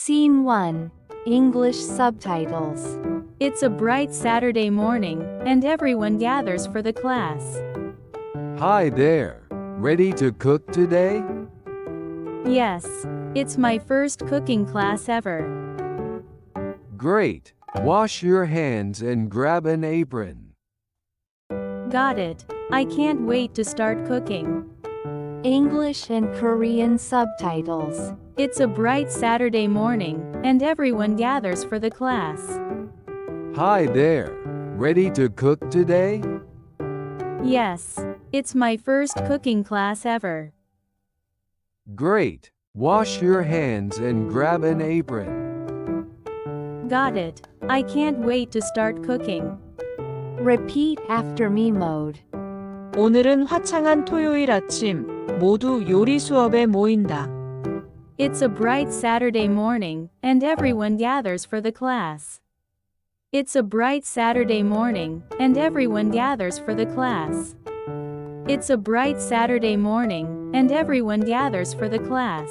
Scene 1. English subtitles. It's a bright Saturday morning, and everyone gathers for the class. Hi there. Ready to cook today? Yes, it's my first cooking class ever. Great. Wash your hands and grab an apron. Got it. I can't wait to start cooking. English and Korean subtitles. It's a bright Saturday morning, and everyone gathers for the class. Hi there. Ready to cook today? Yes, it's my first cooking class ever. Great. Wash your hands and grab an apron. Got it. I can't wait to start cooking. Repeat after me mode. 오늘은 화창한 토요일 아침, 모두 요리 수업에 모인다. It's a bright Saturday morning, and everyone gathers for the class. It's a bright Saturday morning, and everyone gathers for the class. It's a bright Saturday morning, and everyone gathers for the class.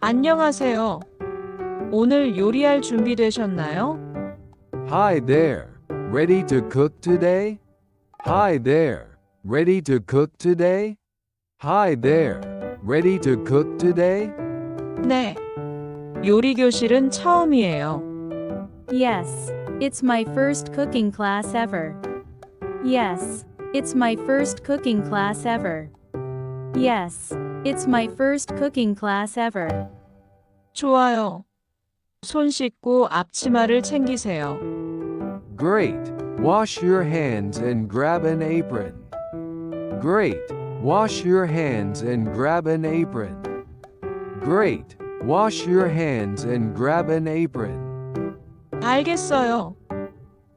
안녕하세요. 오늘 요리할 준비 되셨나요? Hi there. Ready to cook today? Hi there. Ready to cook today? Hi there. Ready to cook today? 네. 요리교실은 처음이에요. Yes, it's my first cooking class ever. Yes, it's my first cooking class ever. Yes, it's my first cooking class ever. 좋아요. 손 씻고 앞치마를 챙기세요. Great. Wash your hands and grab an apron. Great. Wash your hands and grab an apron. Great. Wash your hands and grab an apron. 알겠어요.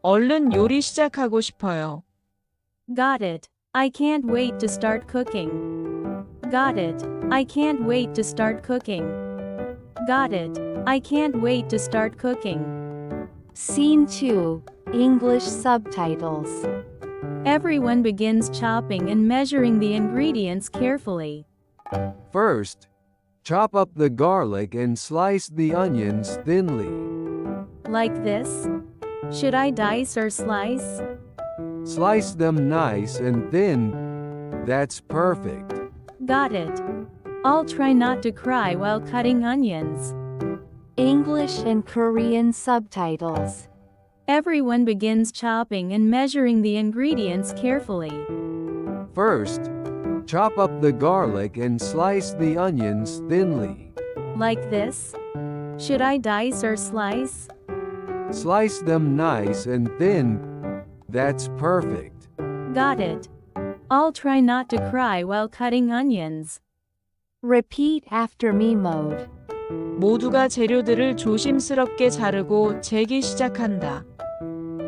얼른 요리 시작하고 싶어요. Got it. I can't wait to start cooking. Got it. I can't wait to start cooking. Got it. I can't wait to start cooking. Scene 2. English subtitles. Everyone begins chopping and measuring the ingredients carefully. First, chop up the garlic and slice the onions thinly. Like this? Should I dice or slice? Slice them nice and thin. That's perfect. Got it. I'll try not to cry while cutting onions. English and Korean subtitles. Everyone begins chopping and measuring the ingredients carefully. First, chop up the garlic and slice the onions thinly. Like this? Should I dice or slice? Slice them nice and thin. That's perfect. Got it. I'll try not to cry while cutting onions. Repeat after me mode. 모두가 재료들을 조심스럽게 자르고 재기 시작한다.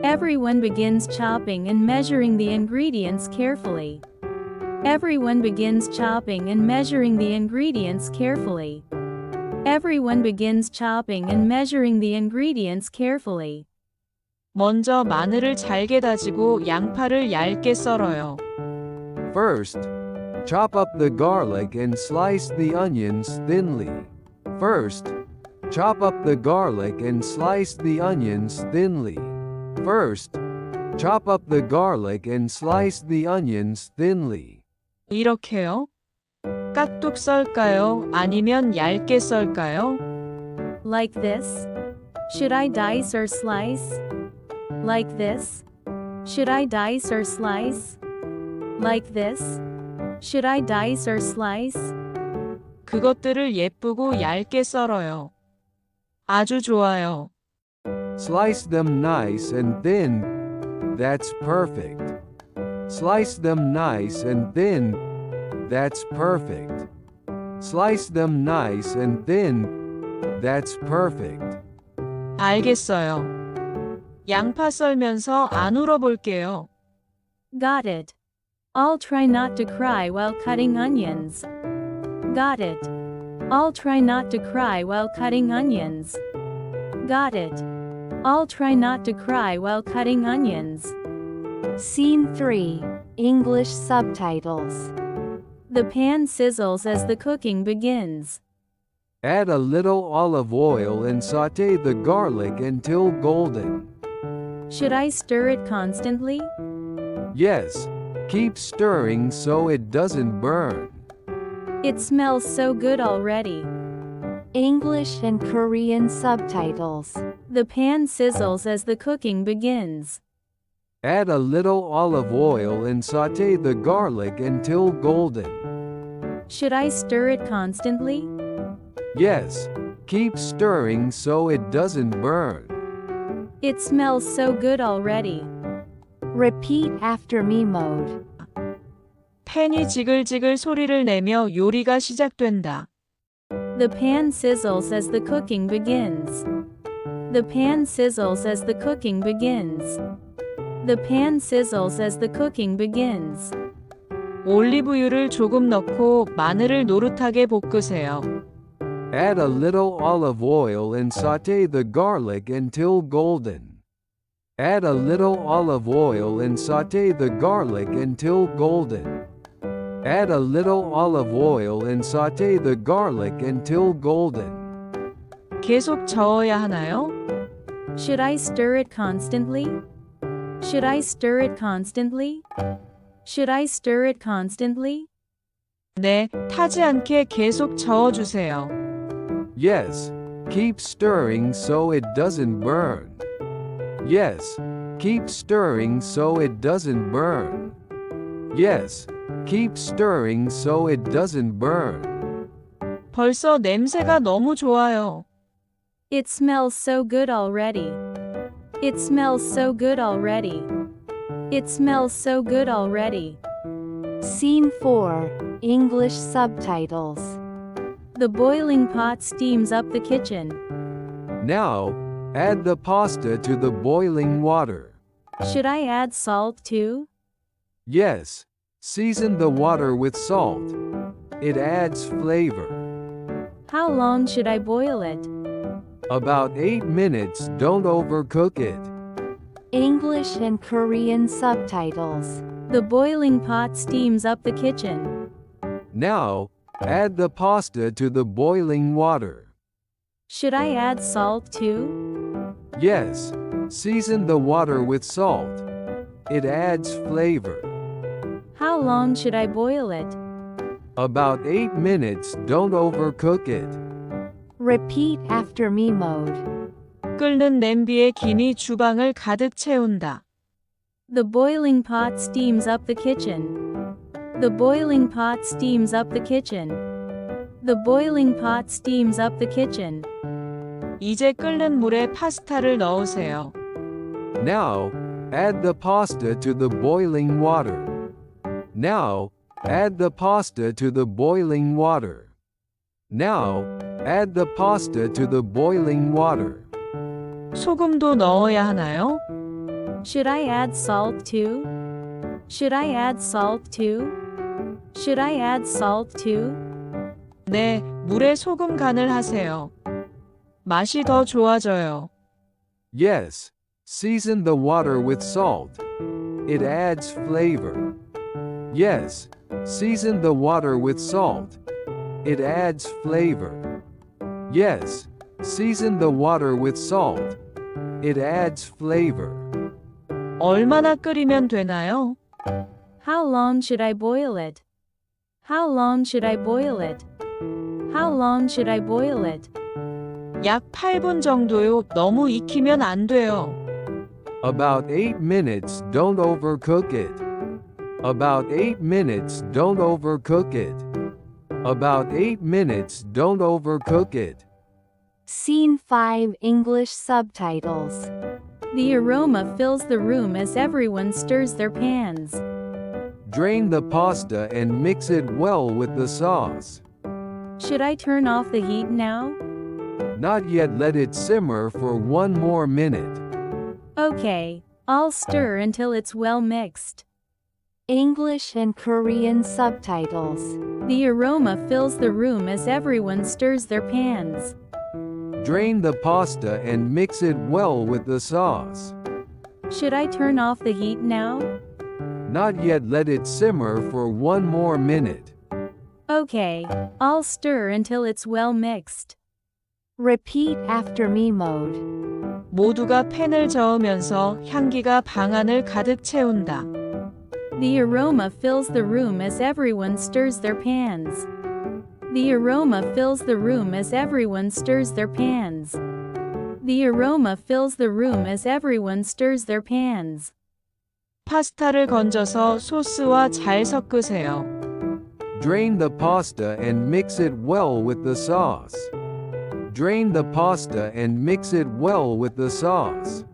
Everyone begins chopping and measuring the ingredients carefully. Everyone begins chopping and measuring the ingredients carefully. Everyone begins chopping and measuring the ingredients carefully. 먼저 마늘을 잘게 다지고 양파를 얇게 썰어요. First, chop up the garlic and slice the onions thinly. First, chop up the garlic and slice the onions thinly. First, chop up the garlic and slice the onions thinly. 이렇게요? 깍둑 썰까요? 아니면 얇게 썰까요? Like this? Should I dice or slice? Like this? Should I dice or slice? Like this? Should I dice or slice? 그것들을 예쁘고 얇게 썰어요. 아주 좋아요. Slice them nice and thin. That's perfect. Slice them nice and thin. That's perfect. Slice them nice and thin. That's perfect. 알겠어요. 양파 썰면서 안 울어볼게요. Got it. I'll try not to cry while cutting onions. Got it. I'll try not to cry while cutting onions. Got it. I'll try not to cry while cutting onions. Scene 3. English subtitles. The pan sizzles as the cooking begins. Add a little olive oil and saute the garlic until golden. Should I stir it constantly? Yes. Keep stirring so it doesn't burn. It smells so good already. English and Korean subtitles. The pan sizzles as the cooking begins. Add a little olive oil and saute the garlic until golden. Should I stir it constantly? Yes. Keep stirring so it doesn't burn. It smells so good already. Repeat after me mode. 팬이 지글지글 소리를 내며 요리가 시작된다. The pan sizzles as the cooking begins. The pan sizzles as the cooking begins. The pan sizzles as the cooking begins. 올리브유를 조금 넣고 마늘을 노릇하게 볶으세요. Add a little olive oil and saute the garlic until golden. Add a little olive oil and saute the garlic until golden. Add a little olive oil and saute the garlic until golden. 계속 저어야 하나요? Should I stir it constantly? Should I stir it constantly? Should I stir it constantly? 네, 타지 않게 계속 저어주세요. Yes. Keep stirring so it doesn't burn. Yes. Keep stirring so it doesn't burn. Yes. Keep stirring so it doesn't burn. 벌써 냄새가 너무 좋아요. It smells so good already. It smells so good already. It smells so good already. Scene 4. English subtitles. The boiling pot steams up the kitchen. Now, add the pasta to the boiling water. Should I add salt too? Yes. Season the water with salt. It adds flavor. How long should I boil it? About 8 minutes. Don't overcook it. English and Korean subtitles. The boiling pot steams up the kitchen. Now, add the pasta to the boiling water. Should I add salt too? Yes. Season the water with salt. It adds flavor. How long should I boil it? About 8 minutes. Don't overcook it. Repeat after me mode. 끓는 냄비에 김이 주방을 가득 채운다. The boiling pot steams up the kitchen. The boiling pot steams up the kitchen. The boiling pot steams up the kitchen. 이제 끓는 물에 파스타를 넣으세요. Now, add the pasta to the boiling water. Now, add the pasta to the boiling water. Now, add the pasta to the boiling water. 소금도 넣어야 하나요? Should I add salt too? Should I add salt too? Should I add salt too? 네, 물에 소금 간을 하세요. 맛이 더 좋아져요. Yes. Season the water with salt. It adds flavor. Yes. Season the water with salt. It adds flavor. Yes. Season the water with salt. It adds flavor. 얼마나 끓이면 되나요? How long should I boil it? How long should I boil it? How long should I boil it? 약 8분 정도요. 너무 익히면 안 돼요. About 8 minutes. Don't overcook it. About 8 minutes. Don't overcook it. About 8 minutes. Don't overcook it. Scene 5. English subtitles. The aroma fills the room as everyone stirs their pans. Drain the pasta and mix it well with the sauce. Should I turn off the heat now? Not yet. Let it simmer for 1 more minute. Okay, I'll stir until it's well mixed. English and Korean subtitles. The aroma fills the room as everyone stirs their pans. Drain the pasta and mix it well with the sauce. Should I turn off the heat now? Not yet. Let it simmer for 1 more minute. Okay, I'll stir until it's well mixed. Repeat after me mode. 모두가 팬을 저으면서 향기가 방 안을 가득 채운다. The aroma fills the room as everyone stirs their pans. The aroma fills the room as everyone stirs their pans. The aroma fills the room as everyone stirs their pans. 파스타를 건져서 소스와 잘 섞으세요. Drain the pasta and mix it well with the sauce. Drain the pasta and mix it well with the sauce.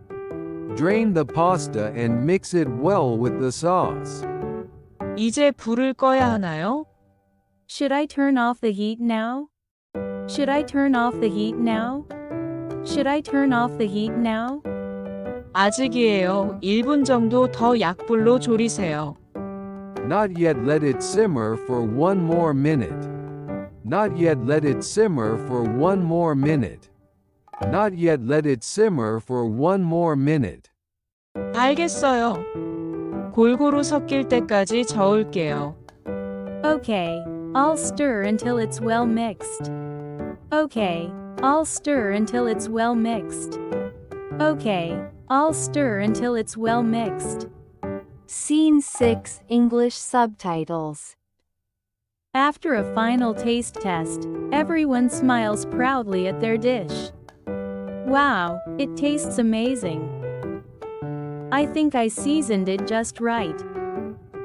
Drain the pasta and mix it well with the sauce. 이제 불을 꺼야 하나요? Should I turn off the heat now? Should I turn off the heat now? Should I turn off the heat now? 아직이에요. 1분 정도 더 약불로 졸이세요. Not yet, let it simmer for 1 more minute. Not yet, let it simmer for 1 more minute. Not yet, let it simmer for 1 more minute. 알겠어요. 골고루 섞일 때까지 저을게요. Okay, I'll stir until it's well mixed. Okay, I'll stir until it's well mixed. Okay, I'll stir until it's well mixed. Scene 6 English subtitles. After a final taste test, everyone smiles proudly at their dish. Wow, it tastes amazing. I think I seasoned it just right.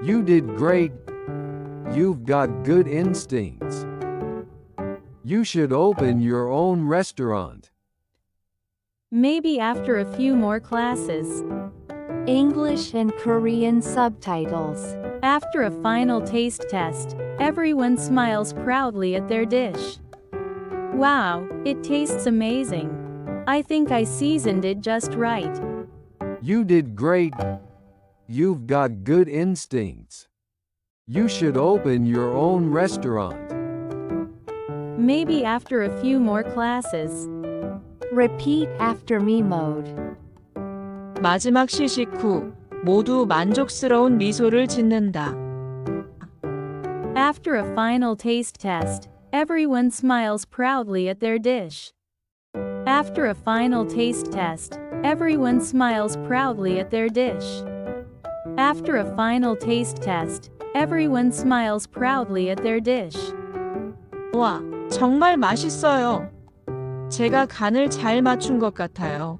You did great. You've got good instincts. You should open your own restaurant. Maybe after a few more classes. English and Korean subtitles. After a final taste test, everyone smiles proudly at their dish. Wow, it tastes amazing. I think I seasoned it just right. You did great. You've got good instincts. You should open your own restaurant. Maybe after a few more classes. Repeat after me mode. 마지막 시식 후 모두 만족스러운 미소를 짓는다. After a final taste test, everyone smiles proudly at their dish. After a final taste test, everyone smiles proudly at their dish. After a final taste test, everyone smiles proudly at their dish. 와, 정말 맛있어요. 제가 간을 잘 맞춘 것 같아요.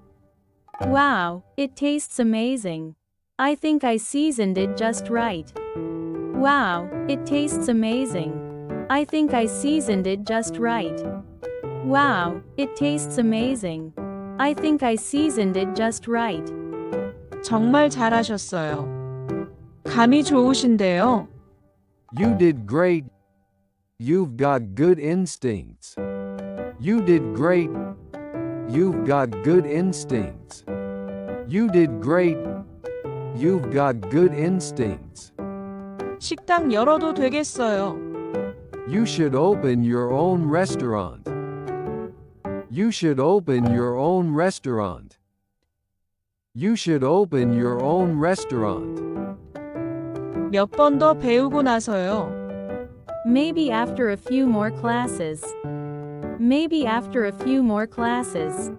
Wow, it tastes amazing. I think I seasoned it just right. Wow, it tastes amazing. I think I seasoned it just right. Wow, it tastes amazing. I think I seasoned it just right. 정말 잘하셨어요. 감이 좋으신데요. You did great. You've got good instincts. You did great. You've got good instincts. You did great. You've got good instincts. 식당 열어도 되겠어요. You should open your own restaurant. You should open your own restaurant. You should open your own restaurant. 몇 번 더 배우고 나서요. Maybe after a few more classes. Maybe after a few more classes.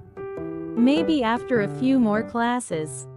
Maybe after a few more classes.